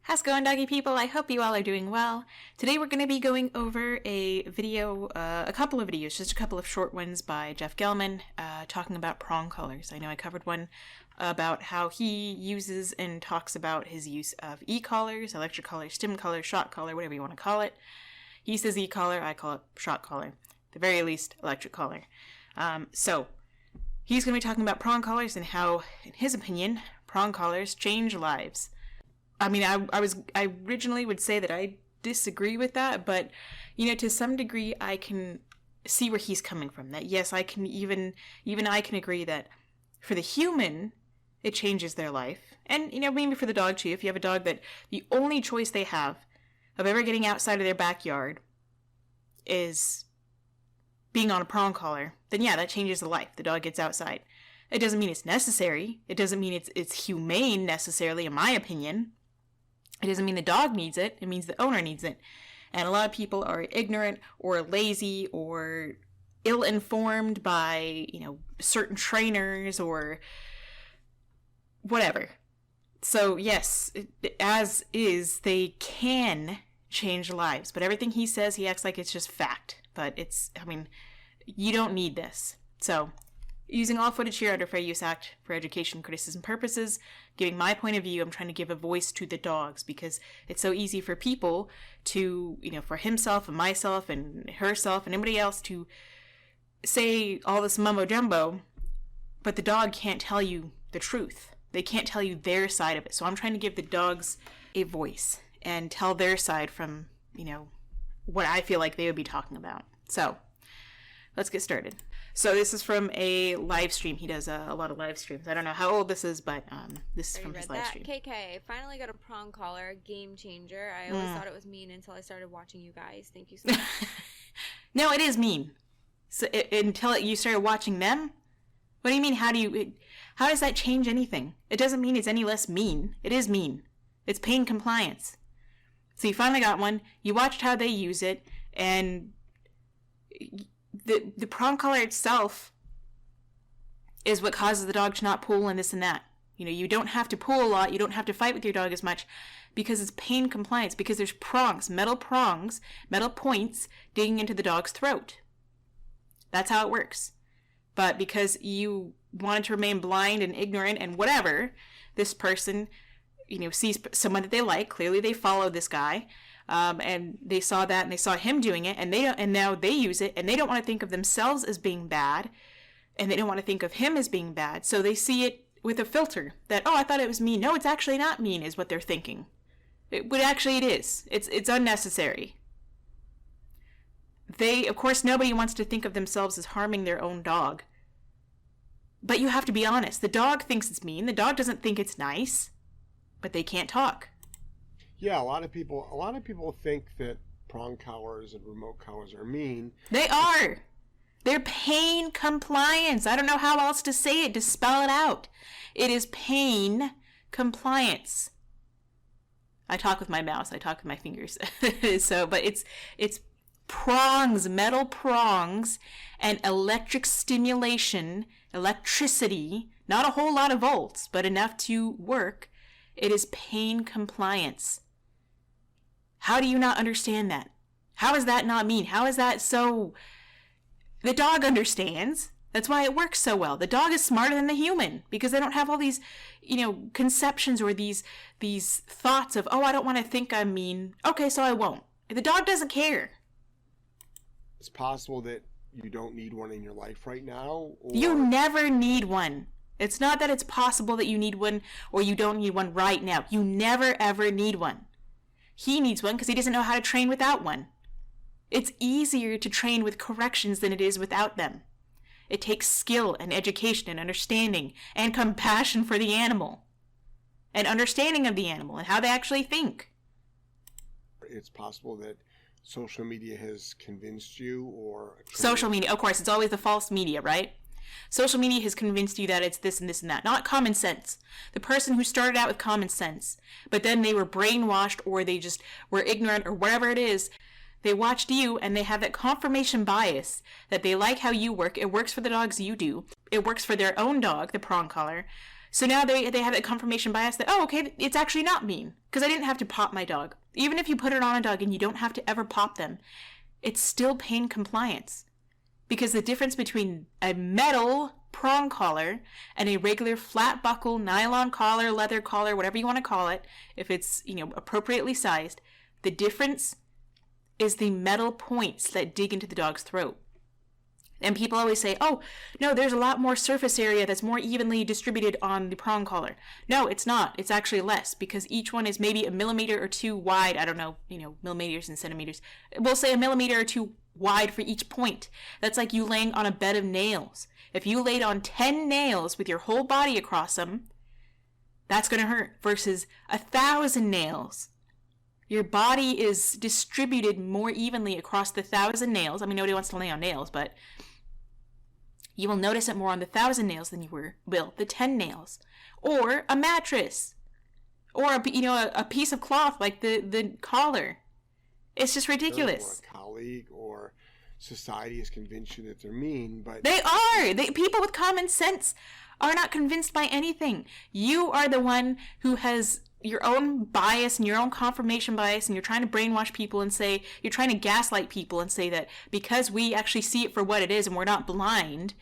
How's it going, doggy people? I hope you all are doing well. Today we're going to be going over a video, a couple of videos, just a couple of short ones by Jeff Gellman, talking about prong collars. I know I covered one about how he uses and talks about his use of e-collars, electric collar, stim collar, shock collar, whatever you want to call it. He says e-collar, I call it shock collar. At the very least, electric collar. So he's going to be talking about prong collars and how, in his opinion, prong collars change lives. I mean, I originally would say that I disagree with that, but, to some degree, I can see where he's coming from. That, yes, I can even I can agree that for the human, it changes their life. And, maybe for the dog, too. If you have a dog that the only choice they have of ever getting outside of their backyard is being on a prong collar, then, yeah, that changes the life. The dog gets outside. It doesn't mean it's necessary. It doesn't mean it's humane, necessarily, in my opinion. It doesn't mean the dog needs it. It means the owner needs it. And a lot of people are ignorant or lazy or ill-informed by, certain trainers or whatever. So, yes, as is, they can change lives. But everything he says, he acts like it's just fact. But you don't need this. So, using all footage here under Fair Use Act for education criticism purposes, giving my point of view, I'm trying to give a voice to the dogs because it's so easy for people to, for himself and myself and herself and anybody else to say all this mumbo jumbo, but the dog can't tell you the truth. They can't tell you their side of it. So I'm trying to give the dogs a voice and tell their side from, what I feel like they would be talking about. So let's get started. So this is from a live stream. He does a lot of live streams. I don't know how old this is, but this is from his live stream. KK, finally got a prong collar, game changer. I always thought it was mean until I started watching you guys. Thank you so much. No, it is mean. So until you started watching them? What do you mean? How does that change anything? It doesn't mean it's any less mean. It is mean. It's pain compliance. So you finally got one. You watched how they use it, and the prong collar itself is what causes the dog to not pull and this and that. You don't have to pull a lot. You don't have to fight with your dog as much because it's pain compliance, because there's prongs, metal points digging into the dog's throat. That's how it works. But because you wanted to remain blind and ignorant and whatever, this person, sees someone that they like. Clearly they follow this guy. And they saw that, and they saw him doing it, and now they use it, and they don't want to think of themselves as being bad, and they don't want to think of him as being bad, so they see it with a filter that, I thought it was mean. No, it's actually not mean, is what they're thinking. It is. It's unnecessary. Of course, nobody wants to think of themselves as harming their own dog. But you have to be honest. The dog thinks it's mean. The dog doesn't think it's nice, but they can't talk. Yeah, a lot of people think that prong collars and remote collars are mean. They are. They're pain compliance. I don't know how else to say it, to spell it out. It is pain compliance. I talk with my mouse. I talk with my fingers. But it's prongs, metal prongs, and electric stimulation, electricity, not a whole lot of volts, but enough to work. It is pain compliance. How do you not understand that? How is that not mean? How is that so... The dog understands. That's why it works so well. The dog is smarter than the human because they don't have all these, conceptions or these thoughts of, I don't want to think I'm mean. Okay, so I won't. The dog doesn't care. It's possible that you don't need one in your life right now. You never need one. It's not that it's possible that you need one or you don't need one right now. You never, ever need one. He needs one because he doesn't know how to train without one. It's easier to train with corrections than it is without them. It takes skill and education and understanding and compassion for the animal and understanding of the animal and how they actually think. It's possible that social media has convinced you or... Social media, of course, it's always the false media, right? Social media has convinced you that it's this and this and that, not common sense. The person who started out with common sense, but then they were brainwashed or they just were ignorant or whatever it is, they watched you and they have that confirmation bias that they like how you work. It works for the dogs you do. It works for their own dog, the prong collar. So now they have that confirmation bias that, oh, okay, it's actually not mean because I didn't have to pop my dog. Even if you put it on a dog and you don't have to ever pop them, it's still pain compliance. Because the difference between a metal prong collar and a regular flat buckle, nylon collar, leather collar, whatever you want to call it, if it's, appropriately sized, the difference is the metal points that dig into the dog's throat. And people always say, oh, no, there's a lot more surface area that's more evenly distributed on the prong collar. No, it's not. It's actually less because each one is maybe a millimeter or two wide. I don't know, millimeters and centimeters. We'll say a millimeter or two wide for each point. That's like you laying on a bed of nails. If you laid on 10 nails with your whole body across them, that's going to hurt versus 1,000 nails. Your body is distributed more evenly across the 1,000 nails. I mean, nobody wants to lay on nails, but you will notice it more on the 1,000 nails than you will the 10 nails. Or a mattress. Or, a piece of cloth like the collar. It's just ridiculous. Or a colleague or society has convinced you that they're mean, but... They are! People with common sense are not convinced by anything. You are the one who has your own bias and your own confirmation bias, and you're trying to brainwash people and say, you're trying to gaslight people and say that because we actually see it for what it is and we're not blind,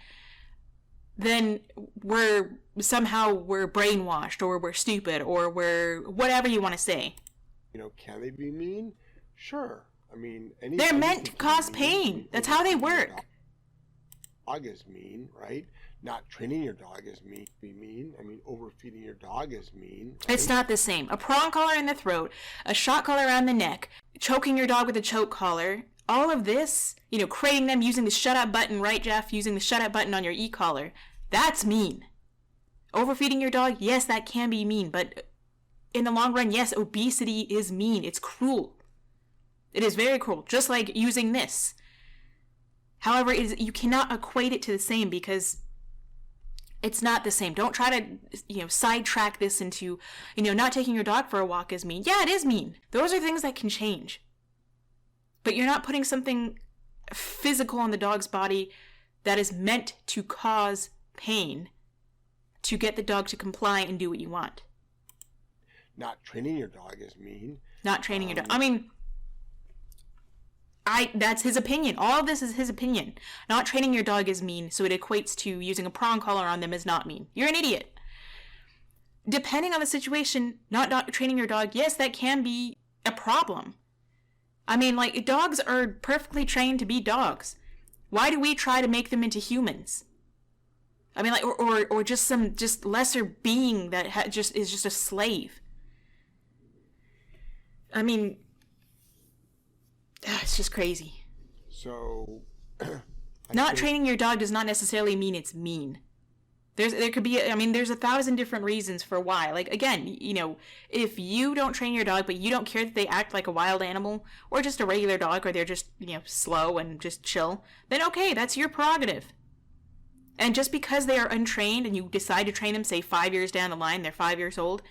then we're brainwashed or we're stupid or we're whatever you want to say. Can they be mean? Sure. I mean, they're meant to cause pain. That's how they work. Dog is mean, right? Not training your dog is mean. I mean, overfeeding your dog is mean. Right? It's not the same. A prong collar in the throat, a shock collar around the neck, choking your dog with a choke collar, all of this, crating them using the shut up button, right, Jeff? Using the shut up button on your e-collar. That's mean. Overfeeding your dog, yes, that can be mean, but in the long run, yes, obesity is mean. It's cruel. It is very cruel, just like using this. However, you cannot equate it to the same because it's not the same. Don't try to, sidetrack this into, not taking your dog for a walk is mean. Yeah, it is mean. Those are things that can change. But you're not putting something physical on the dog's body that is meant to cause pain to get the dog to comply and do what you want. Not training your dog is mean. Not training your dog. I mean, that's his opinion. All of this is his opinion. Not training your dog is mean, so it equates to using a prong collar on them is not mean. You're an idiot. Depending on the situation, not training your dog, yes, that can be a problem. I mean, dogs are perfectly trained to be dogs. Why do we try to make them into humans? I mean, or just some lesser being that is just a slave. I mean, it's just crazy. So, not training your dog does not necessarily mean it's mean. There could be, there's 1,000 different reasons for why. Again, if you don't train your dog, but you don't care that they act like a wild animal, or just a regular dog, or they're just, slow and just chill, then okay, that's your prerogative. And just because they are untrained and you decide to train them, say 5 years down the line, they're 5 years old,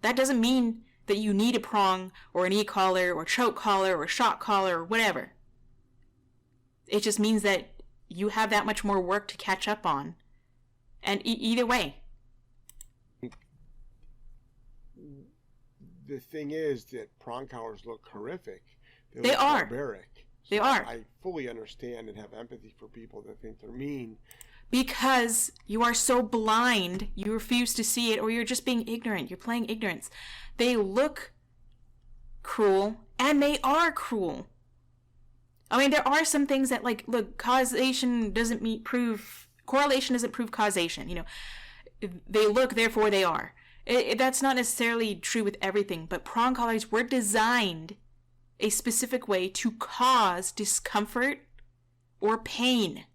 that doesn't mean that you need a prong or an e-collar or choke collar or shock collar or whatever. It just means that you have that much more work to catch up on. And either way. The thing is that prong collars look horrific. They are. Barbaric. So they are. I fully understand and have empathy for people that think they're mean. Because you are so blind, you refuse to see it, or you're just being ignorant. You're playing ignorance. They look cruel, and they are cruel. There are some things that, look, causation doesn't prove causation. They look, therefore they are. That's not necessarily true with everything, but prong collars were designed a specific way to cause discomfort or pain.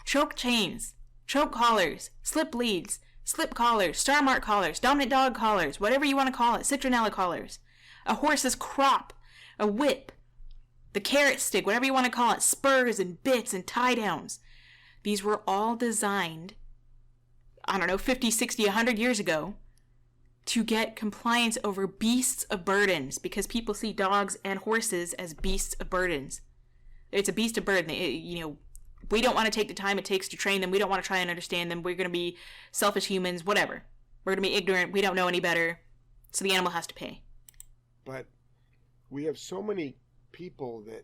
Choke chains, choke collars, slip leads, slip collars, star mark collars, dominant dog collars, whatever you want to call it, citronella collars, a horse's crop, a whip, the carrot stick, whatever you want to call it, spurs and bits and tie downs. These were all designed, 50, 60, 100 years ago to get compliance over beasts of burdens because people see dogs and horses as beasts of burdens. It's a beast of burden. we don't want to take the time it takes to train them. We don't want to try and understand them. We're going to be selfish humans, whatever. We're going to be ignorant. We don't know any better. So the animal has to pay. But we have so many people that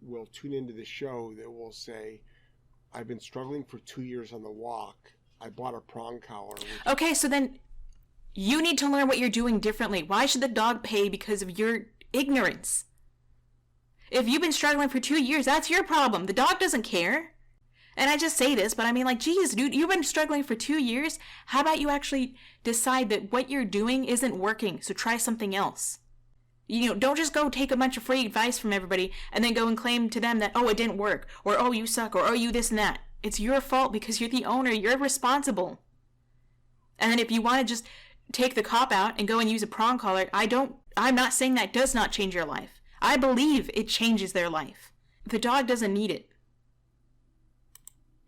will tune into the show that will say, I've been struggling for 2 years on the walk. I bought a prong collar. Okay, so then you need to learn what you're doing differently. Why should the dog pay because of your ignorance? If you've been struggling for 2 years, that's your problem. The dog doesn't care. And I just say this, but I mean, like, geez, dude, you've been struggling for 2 years. How about you actually decide that what you're doing isn't working, so try something else. You know, don't just go take a bunch of free advice from everybody and then go and claim to them that, oh, it didn't work, or oh, you suck, or oh, you this and that. It's your fault because you're the owner. You're responsible. And then if you want to just take the cop out and go and use a prong collar, I'm not saying that does not change your life. I believe it changes their life. The dog doesn't need it.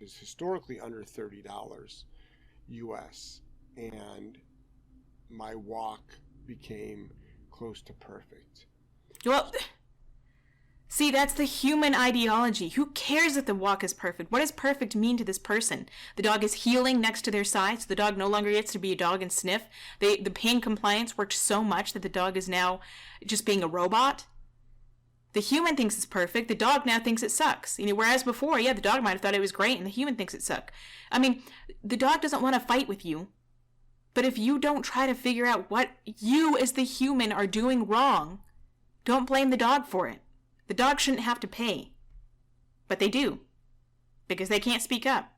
Is historically under $30 US, and my walk became close to perfect. Well, see, that's the human ideology. Who cares if the walk is perfect? What does perfect mean to this person? The dog is healing next to their side, so the dog no longer gets to be a dog and sniff. The pain compliance worked so much that the dog is now just being a robot. The human thinks it's perfect. The dog now thinks it sucks. You know, whereas before, yeah, the dog might have thought it was great and the human thinks it sucks. I mean, the dog doesn't want to fight with you. But if you don't try to figure out what you as the human are doing wrong, don't blame the dog for it. The dog shouldn't have to pay. But they do. Because they can't speak up.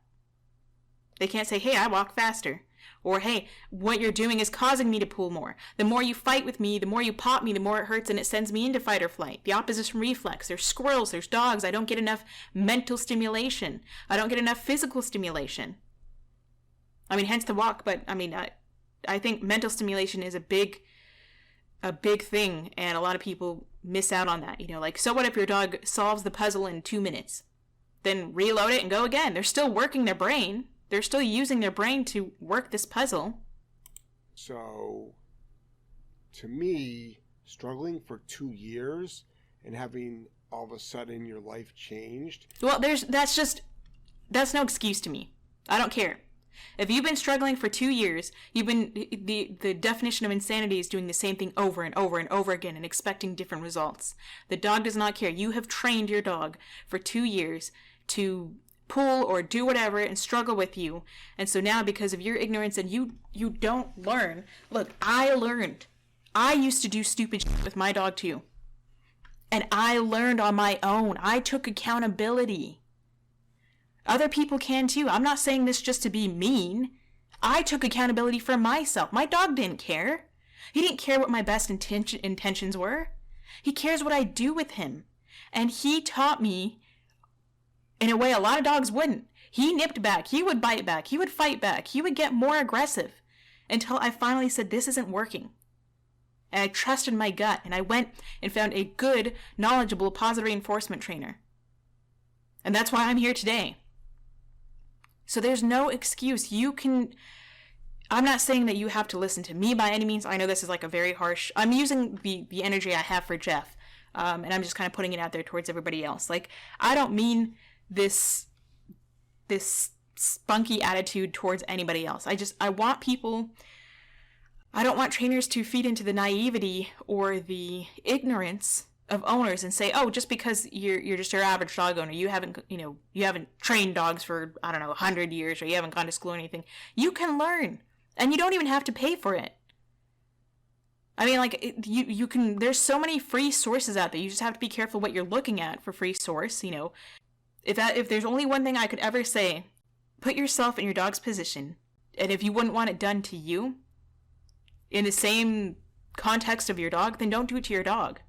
They can't say, hey, I walk faster. Or, hey, what you're doing is causing me to pull more. The more you fight with me, the more you pop me, the more it hurts and it sends me into fight or flight. The opposite from reflex. There's squirrels, there's dogs. I don't get enough mental stimulation. I don't get enough physical stimulation. I mean, hence the walk, but I mean, I think mental stimulation is a big thing, and a lot of people miss out on that. You know, like, so what if your dog solves the puzzle in 2 minutes? Then reload it and go again. They're still working their brain. They're still using their brain to work this puzzle. So, to me, struggling for 2 years and having all of a sudden your life changed. Well, that's no excuse to me. I don't care. If you've been struggling for 2 years, the definition of insanity is doing the same thing over and over and over again and expecting different results. The dog does not care. You have trained your dog for 2 years to pull or do whatever and struggle with you. And so now, because of your ignorance and you don't learn. Look, I learned. I used to do stupid shit with my dog too. And I learned on my own. I took accountability. Other people can too. I'm not saying this just to be mean. I took accountability for myself. My dog didn't care. He didn't care what my best intentions were. He cares what I do with him. And he taught me in a way a lot of dogs wouldn't. He nipped back. He would bite back. He would fight back. He would get more aggressive until I finally said, this isn't working. And I trusted my gut, and I went and found a good, knowledgeable, positive reinforcement trainer. And that's why I'm here today. So there's no excuse. I'm not saying that you have to listen to me by any means. I know this is like a very harsh, I'm using the energy I have for Jeff, and I'm just kind of putting it out there towards everybody else. Like, I don't mean this spunky attitude towards anybody else. I want people, I don't want trainers to feed into the naivety or the ignorance of owners and say, oh, just because you're just your average dog owner, you haven't trained dogs for, I don't know, 100 years, or you haven't gone to school or anything. You can learn, and you don't even have to pay for it. I mean, like, you can, there's so many free sources out there. You just have to be careful what you're looking at for free source, you know. If there's only one thing I could ever say, put yourself in your dog's position, and if you wouldn't want it done to you, in the same context of your dog, then don't do it to your dog.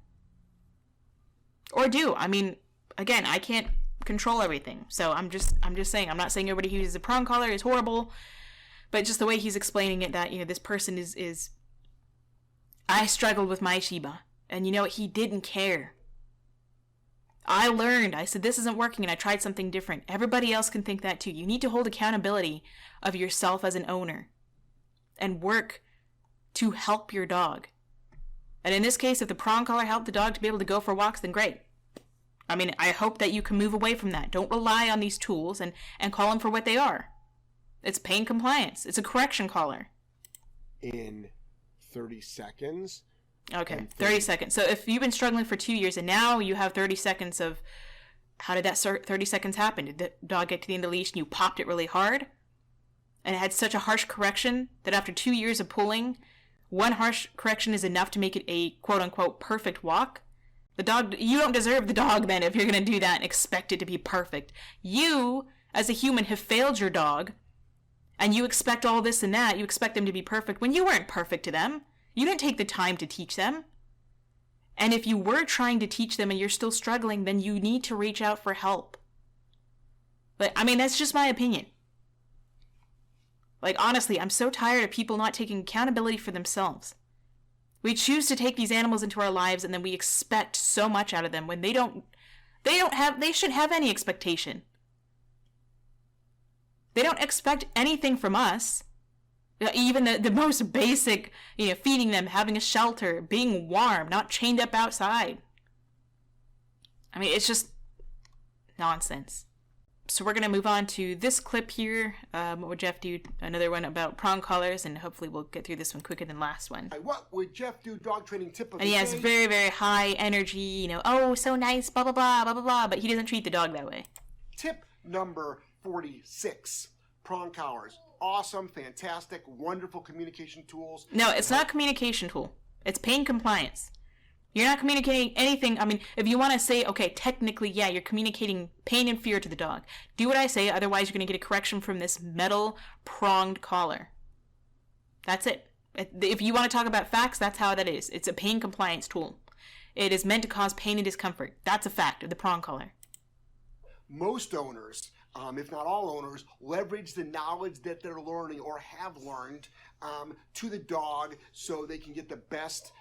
Or do. I mean, again, I can't control everything. So I'm just saying, I'm not saying everybody who uses a prong collar is horrible, but just the way he's explaining it, that, you know, this person is I struggled with my Shiba, and you know what, he didn't care. I learned. I said, this isn't working, and I tried something different. Everybody else can think that too. You need to hold accountability of yourself as an owner and work to help your dog. And in this case, if the prong collar helped the dog to be able to go for walks, then great. I mean, I hope that you can move away from that. Don't rely on these tools and call them for what they are. It's pain compliance. It's a correction collar. In 30 seconds. Okay, 30 seconds. So if you've been struggling for 2 years and now you have 30 seconds of, how did that 30 seconds happen? Did the dog get to the end of the leash and you popped it really hard? And it had such a harsh correction that after 2 years of pulling, one harsh correction is enough to make it a quote-unquote perfect walk? The dog, you don't deserve the dog then if you're going to do that and expect it to be perfect. You, as a human, have failed your dog, and you expect all this and that. You expect them to be perfect when you weren't perfect to them. You didn't take the time to teach them. And if you were trying to teach them and you're still struggling, then you need to reach out for help. But, I mean, that's just my opinion. Like, honestly, I'm so tired of people not taking accountability for themselves. We choose to take these animals into our lives and then we expect so much out of them when they shouldn't have any expectation. They don't expect anything from us. Even the most basic, feeding them, having a shelter, being warm, not chained up outside. I mean, it's just nonsense. So we're going to move on to this clip here. What would Jeff do? Another one about prong collars, and hopefully we'll get through this one quicker than last one. What would Jeff do? Dog training tip of the And he day. has very, very high energy, oh, so nice, blah, blah, blah, blah, blah, blah, but he doesn't treat the dog that way. Tip number 46. Prong collars. Awesome, fantastic, wonderful communication tools. No, it's not a communication tool. It's pain compliance. You're not communicating anything. I mean, if you want to say, okay, technically, yeah, you're communicating pain and fear to the dog. Do what I say, otherwise you're going to get a correction from this metal pronged collar. That's it. If you want to talk about facts, that's how that is. It's a pain compliance tool. It is meant to cause pain and discomfort. That's a fact of the prong collar. Most owners, if not all owners, leverage the knowledge that they're learning or have learned to the dog so they can get the best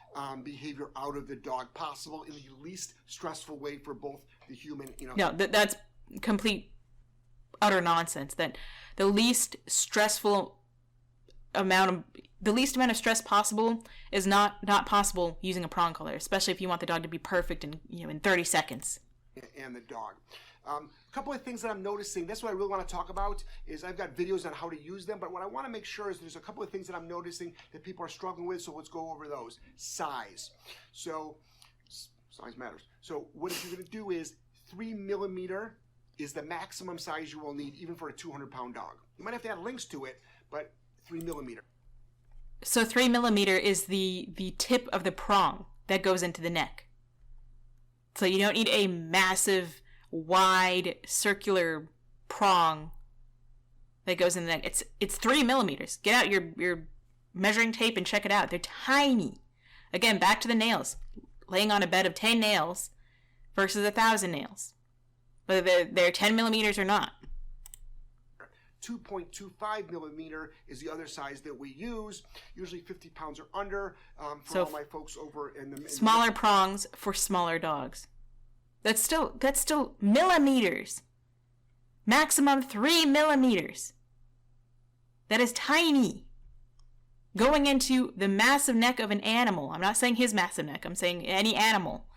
behavior out of the dog possible in the least stressful way for both the human, No, that's complete, utter nonsense. That the least amount of stress possible is not possible using a prong collar, especially if you want the dog to be perfect in 30 seconds. And the dog. A couple of things that I'm noticing, that's what I really want to talk about, is I've got videos on how to use them, but what I want to make sure is there's a couple of things that I'm noticing that people are struggling with, so let's go over those. Size. So, size matters. So what you're going to do is 3 millimeter is the maximum size you will need, even for a 200-pound dog. You might have to add links to it, but 3 millimeter. So 3 millimeter is the tip of the prong that goes into the neck. So you don't need a massive, wide, circular prong that goes in the neck. It's 3 millimeters. Get out your measuring tape and check it out. They're tiny. Again, back to the nails. Laying on a bed of 10 nails versus 1,000 nails. Whether they're 10 millimeters or not. 2.25 millimeter is the other size that we use, usually 50 pounds or under, for So all my folks over in the... Smaller prongs for smaller dogs. That's still millimeters. Maximum 3 millimeters. That is tiny. Going into the massive neck of an animal. I'm not saying his massive neck. I'm saying any animal.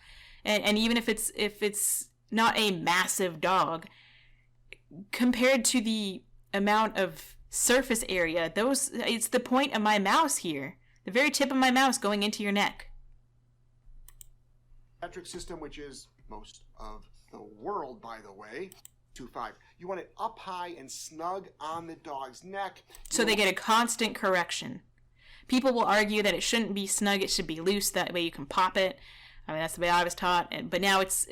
And even if it's not a massive dog, compared to the amount of surface area, it's the point of my mouse here. The very tip of my mouse going into your neck. Metric system, which is most of the world, by the way, 2.5. You want it up high and snug on the dog's neck. So they get a constant correction. People will argue that it shouldn't be snug, it should be loose, that way you can pop it. I mean, that's the way I was taught. But now it's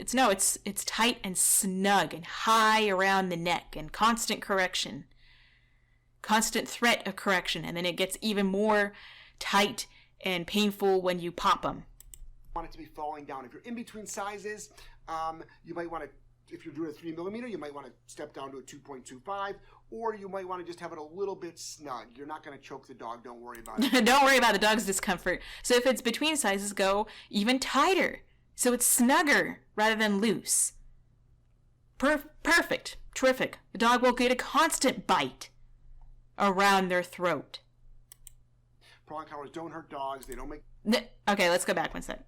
tight and snug and high around the neck and constant correction. Constant threat of correction. And then it gets even more tight and painful when you pop them. Want it to be falling down. If you're in between sizes, you might want to, if you're doing a 3 millimeter, you might want to step down to a 2.25, or you might want to just have it a little bit snug. You're not going to choke the dog. Don't worry about it. Don't worry about the dog's discomfort. So if it's between sizes, go even tighter. So it's snugger rather than loose. Perfect. Terrific. The dog will get a constant bite around their throat. Prong collars don't hurt dogs. They don't make... Okay, let's go back one second.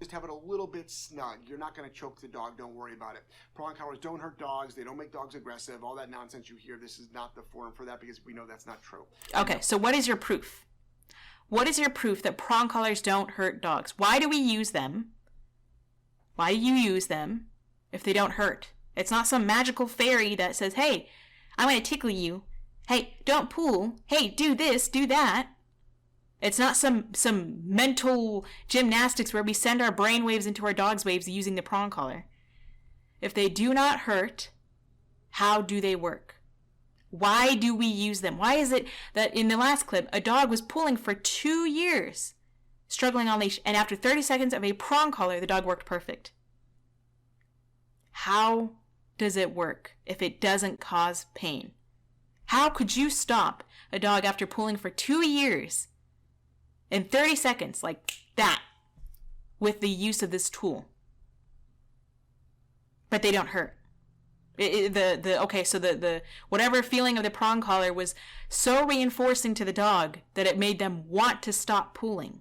just have it a little bit snug. You're not going to choke the dog. Don't worry about it. Prong collars don't hurt dogs. They don't make dogs aggressive. All that nonsense you hear, this is not the forum for that because we know that's not true. Okay, so what is your proof? What is your proof that prong collars don't hurt dogs? Why do we use them? Why do you use them if they don't hurt? It's not some magical fairy that says, hey, I'm going to tickle you. Hey, don't pull. Hey, do this, do that. It's not some mental gymnastics where we send our brain waves into our dog's waves using the prong collar. If they do not hurt, how do they work? Why do we use them? Why is it that in the last clip, a dog was pulling for 2 years, struggling on leash, and after 30 seconds of a prong collar, the dog worked perfect? How does it work if it doesn't cause pain? How could you stop a dog after pulling for 2 years in 30 seconds like that with the use of this tool? But they don't hurt. The whatever feeling of the prong collar was so reinforcing to the dog that it made them want to stop pulling.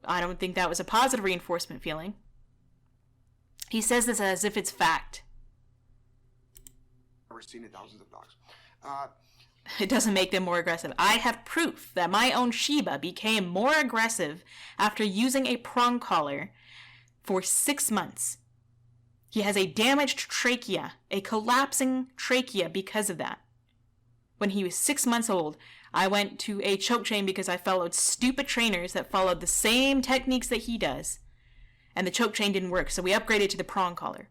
I don't think that was a positive reinforcement feeling. He says this as if it's fact. I've never seen it, thousands of dogs. It doesn't make them more aggressive. I have proof that my own Shiba became more aggressive after using a prong collar for 6 months. He has a damaged trachea, a collapsing trachea because of that. When he was 6 months old, I went to a choke chain because I followed stupid trainers that followed the same techniques that he does. And the choke chain didn't work, so we upgraded to the prong collar.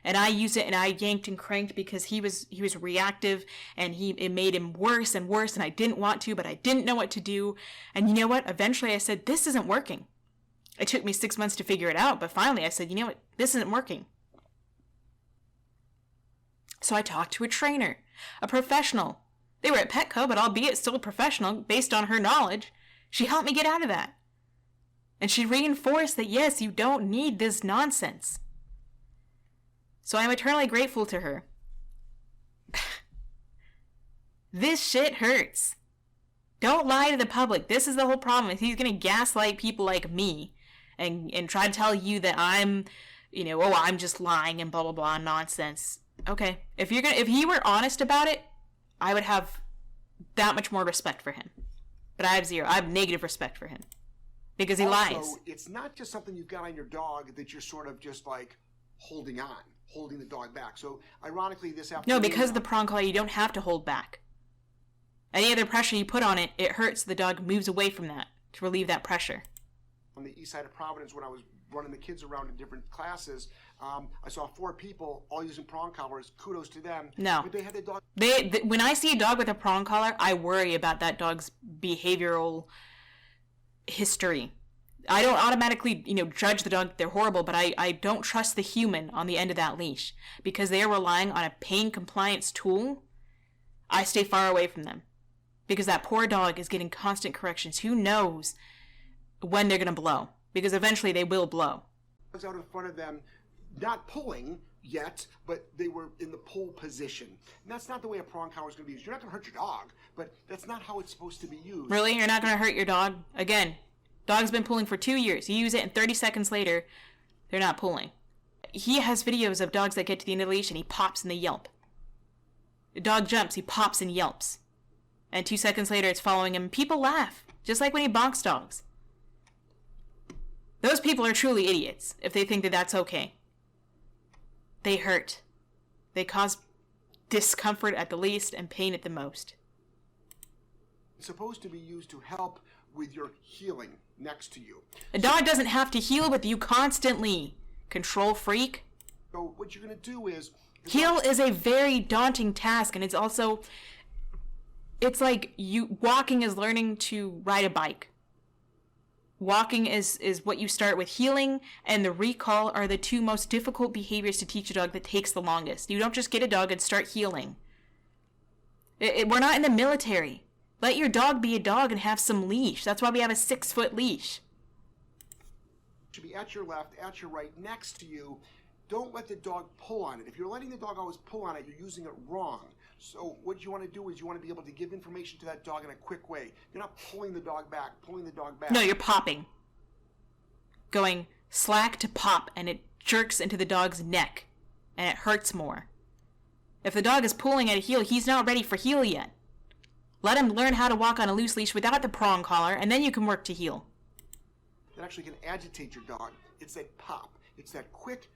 And I used it and I yanked and cranked because he was reactive and it made him worse and worse, and I didn't want to, but I didn't know what to do. And you know what? Eventually I said, this isn't working. It took me 6 months to figure it out, but finally I said, you know what? This isn't working. So I talked to a trainer, a professional. They were at Petco, but albeit still a professional based on her knowledge. She helped me get out of that. And she reinforced that, yes, you don't need this nonsense. So I'm eternally grateful to her. This shit hurts. Don't lie to the public. This is the whole problem. He's going to gaslight people like me and try to tell you that I'm, I'm just lying and blah, blah, blah, nonsense. Okay. If he were honest about it, I would have that much more respect for him. But I have zero. I have negative respect for him. Because he lies. It's not just something you've got on your dog that you're sort of just like holding the dog back. So ironically, this afternoon... No, because of the prong collar, you don't have to hold back. Any other pressure you put on it, it hurts. The dog moves away from that to relieve that pressure. On the east side of Providence, when I was running the kids around in different classes, I saw 4 people all using prong collars. Kudos to them. No. But they had their dog... When I see a dog with a prong collar, I worry about that dog's behavioral history. I don't automatically, judge the dog that they're horrible, but I don't trust the human on the end of that leash. Because they are relying on a pain compliance tool, I stay far away from them. Because that poor dog is getting constant corrections. Who knows when they're going to blow? Because eventually they will blow. I was out in front of them, not pulling yet, but they were in the pull position. And that's not the way a prong collar is going to be used. You're not going to hurt your dog, but that's not how it's supposed to be used. Really? You're not going to hurt your dog? Again, dog's been pulling for 2 years. You use it and 30 seconds later, they're not pulling. He has videos of dogs that get to the end of the leash and he pops and they yelp. The dog jumps, he pops and yelps. And 2 seconds later, it's following him. People laugh, just like when he bonks dogs. Those people are truly idiots if they think that that's okay. They hurt. They cause discomfort at the least and pain at the most. It's supposed to be used to help with your healing next to you. A dog doesn't have to heal with you constantly. Control freak. So what you're going to do is... Heal is a very daunting task, and it's like walking is learning to ride a bike. Walking is what you start with. Healing and the recall are the 2 most difficult behaviors to teach a dog that takes the longest. You don't just get a dog and start healing. We're not in the military. Let your dog be a dog and have some leash. That's why we have a 6-foot leash. It should be at your left, at your right, next to you. Don't let the dog pull on it. If you're letting the dog always pull on it, you're using it wrong. So what you want to do is you want to be able to give information to that dog in a quick way. You're not pulling the dog back. No, you're popping. going slack to pop, and it jerks into the dog's neck, and it hurts more. If the dog is pulling at a heel, he's not ready for heel yet. Let him learn how to walk on a loose leash without the prong collar, and then you can work to heel. That actually can agitate your dog. It's that pop. It's that quick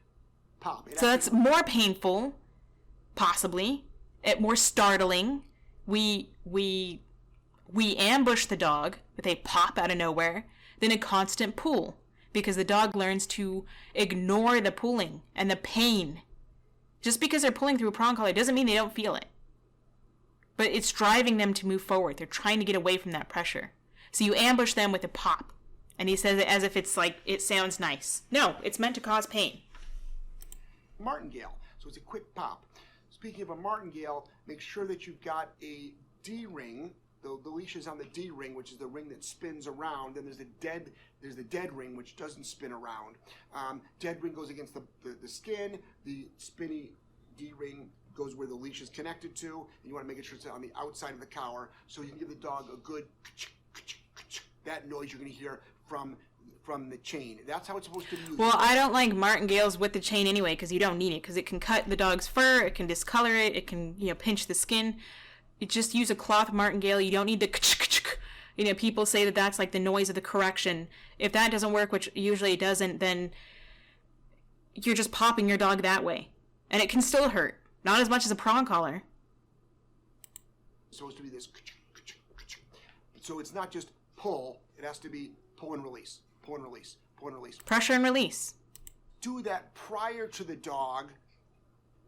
pop. So that's more painful, possibly, more startling. We ambush the dog with a pop out of nowhere, then a constant pull, because the dog learns to ignore the pulling and the pain. Just because they're pulling through a prong collar doesn't mean they don't feel it. But it's driving them to move forward. They're trying to get away from that pressure. So you ambush them with a pop. And he says it as if it's like, it sounds nice. No, it's meant to cause pain. Martingale. So it's a quick pop. Speaking of a martingale, make sure that you've got a D-ring. The leash is on the D-ring, which is the ring that spins around. Then there's the dead ring, which doesn't spin around. Dead ring goes against the skin. The spinny D-ring goes where the leash is connected to, and you want to make sure it's on the outside of the collar, so you can give the dog a good that noise you're going to hear from the chain. That's how it's supposed to be used. Well, I don't like martingales with the chain anyway, because you don't need it, because it can cut the dog's fur, it can discolor it, it can pinch the skin. You just use a cloth martingale. You don't need the people say that that's like the noise of the correction. If that doesn't work, which usually it doesn't, then you're just popping your dog that way, and it can still hurt. Not as much as a prong collar. It's supposed to be this. So it's not just pull. It has to be pull and release. Pull and release. Pull and release. Pressure and release. Do that prior to the dog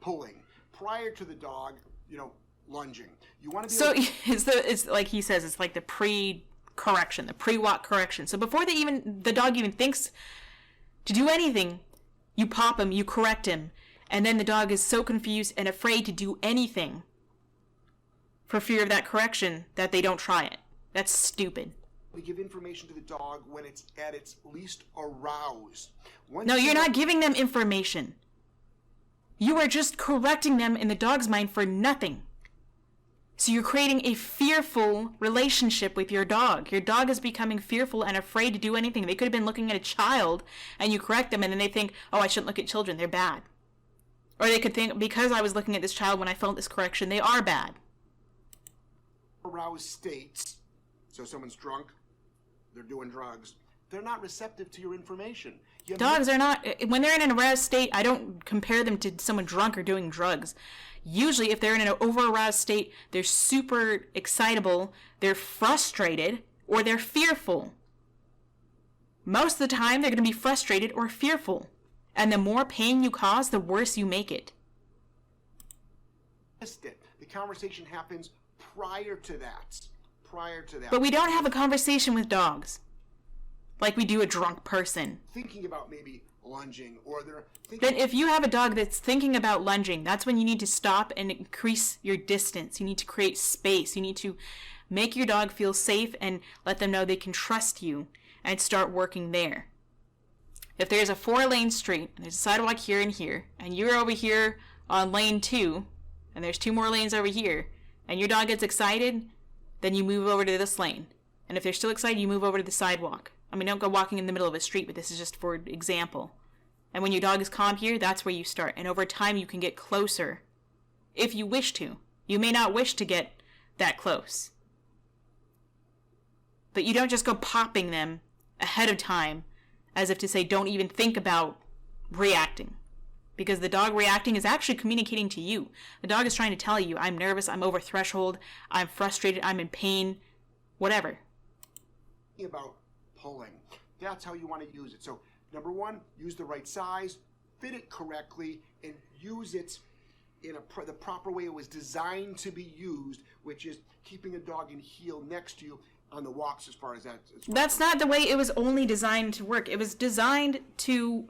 pulling. Prior to the dog, lunging. You want to be. So it's like he says. It's like the pre-correction, the pre-walk correction. So before the dog even thinks to do anything, you pop him, you correct him. And then the dog is so confused and afraid to do anything for fear of that correction that they don't try it. That's stupid. We give information to the dog when it's at its least aroused. No, you're not giving them information. You are just correcting them in the dog's mind for nothing. So you're creating a fearful relationship with your dog. Your dog is becoming fearful and afraid to do anything. They could have been looking at a child and you correct them and then they think, oh, I shouldn't look at children. They're bad. Or they could think, because I was looking at this child when I felt this correction, they are bad. Aroused states, so someone's drunk, they're doing drugs, they're not receptive to your information. Dogs are not, when they're in an aroused state, I don't compare them to someone drunk or doing drugs. Usually, if they're in an over-aroused state, they're super excitable, they're frustrated, or they're fearful. Most of the time, they're going to be frustrated or fearful. And the more pain you cause, the worse you make it. The conversation happens prior to that. But we don't have a conversation with dogs like we do a drunk person. Thinking about maybe lunging, or they're thinking... Then if you have a dog that's thinking about lunging, that's when you need to stop and increase your distance. You need to create space. You need to make your dog feel safe and let them know they can trust you and start working there. If there's a 4-lane street, and there's a sidewalk here and here, and you're over here on lane 2, and there's 2 more lanes over here, and your dog gets excited, then you move over to this lane. And if they're still excited, you move over to the sidewalk. I mean, don't go walking in the middle of a street, but this is just for example. And when your dog is calm here, that's where you start. And over time, you can get closer if you wish to. You may not wish to get that close. But you don't just go popping them ahead of time as if to say, don't even think about reacting. Because the dog reacting is actually communicating to you. The dog is trying to tell you, I'm nervous, I'm over threshold, I'm frustrated, I'm in pain, whatever. About pulling. That's how you want to use it. So, number 1, use the right size, fit it correctly, and use it in the proper way it was designed to be used, which is keeping a dog in heel next to you on the walks as far as that. That's not the way it was only designed to work. It was designed to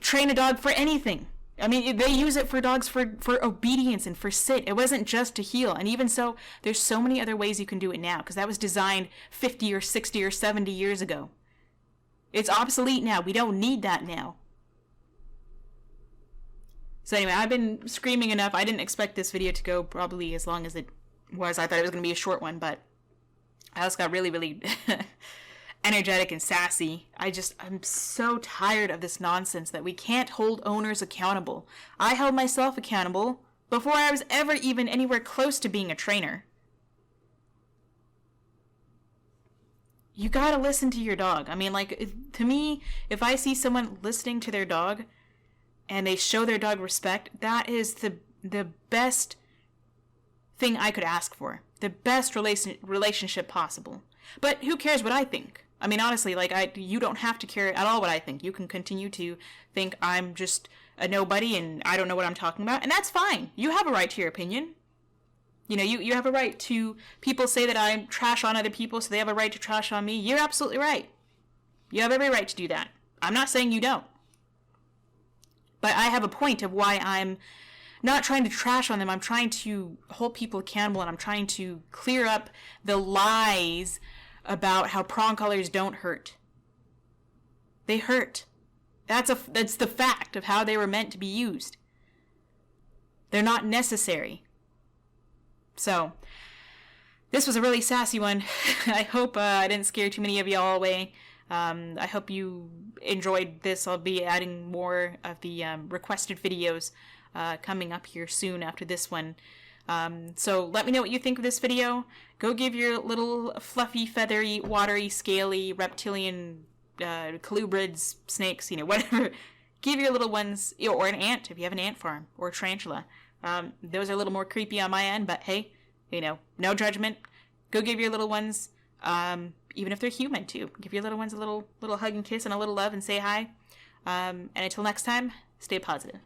train a dog for anything. I mean, they use it for dogs for obedience and for sit. It wasn't just to heel. And even so, there's so many other ways you can do it now because that was designed 50 or 60 or 70 years ago. It's obsolete now. We don't need that now. So anyway, I've been screaming enough. I didn't expect this video to go probably as long as it was. I thought it was going to be a short one, but I just got really, really energetic and sassy. I'm so tired of this nonsense that we can't hold owners accountable. I held myself accountable before I was ever even anywhere close to being a trainer. You gotta listen to your dog. I mean, like, to me, if I see someone listening to their dog and they show their dog respect, that is the best thing I could ask for. The best relationship possible. But who cares what I think? I mean, honestly, like, you don't have to care at all what I think. You can continue to think I'm just a nobody and I don't know what I'm talking about, and that's fine. You have a right to your opinion. You know, you have a right to, people say that I trash on other people, so they have a right to trash on me. You're absolutely right. You have every right to do that. I'm not saying you don't. But I have a point of why I'm not trying to trash on them. I'm trying to hold people accountable, and I'm trying to clear up the lies about how prong collars don't hurt. They hurt. That's the fact of how they were meant to be used. They're not necessary. So, this was a really sassy one. I hope I didn't scare too many of y'all away. I hope you enjoyed this. I'll be adding more of the requested videos coming up here soon after this one. So let me know what you think of this video. Go give your little fluffy, feathery, watery, scaly, reptilian, colubrids, snakes, whatever. Give your little ones, or an ant if you have an ant farm, or a tarantula. Those are a little more creepy on my end, but hey, no judgment. Go give your little ones, even if they're human too. Give your little ones a little hug and kiss and a little love and say hi. And until next time, stay positive.